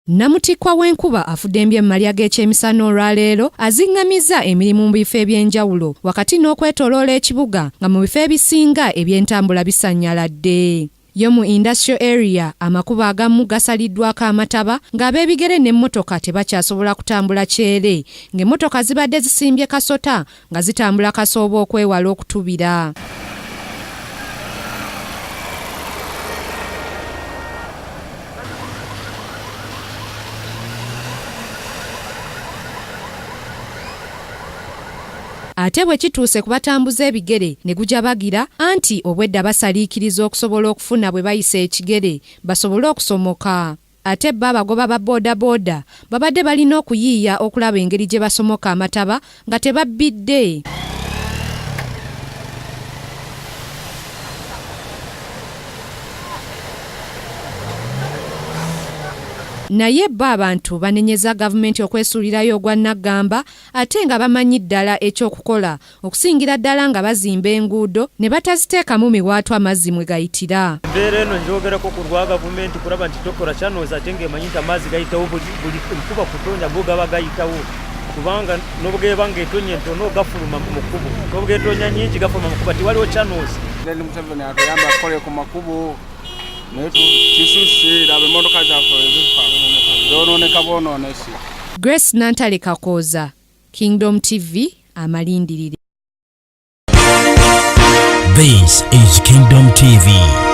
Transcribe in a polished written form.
Namutikwa w'enkuba afudde eby'emmalya g'ekyemisano olwaleero azingamizza emirimu mu bifo eby'enjawulo wakati n'okwetoloola ekibuga nga mu bifo ebisinga eby'entambula bisanyaladde. Yo mu industrial area amakubo agamu gasaliddwako amataba ng'ab'ebigere n'emmotoka tebakyasobola kutambula kyere ng'emmotoka zibadde zisimbye kasota nga zitambula kasooba okwewala okutubira. Ate bwe kituuse ku batambuza ebigere ne gujabagira anti obwedda basaliikiriza okusobola okufuna bwe bayisa ekigere basobole okusomoka. Ate bo abagoba ba boodabooda babadde balina okuyiiya okulaba engeri gye basomoka amataba nga tebabbidde. Naye bo abantu banenyeza gavumenti okwesuulirayo ogwa Naggamba ate nga bamanyi ddala ekyokukola okusingira ddala nga bazimba enguudo ne bataziteekamu miwaatu amazzi mwe gayitira. Embeera eno njogerako ku lwa gavumenti kulaba nti tokola channels ate ng'emanyi nti amazzi gayitawo buli kuba kutonnya go gaba gayitawo kubanga n'obugeba ng'etonnya entono gafuluma mu kkubo n'obugetonya nnyingi gafuluma mu kkubo tiwaliwo channels. Museveni atuyamba akole ku makubo kisisi labe motoka zaffe ezifa zonooneka bwonoonesi. Grace Nantale Kakooza, Kingdom TV, amalindirire. This is Kingdom TV.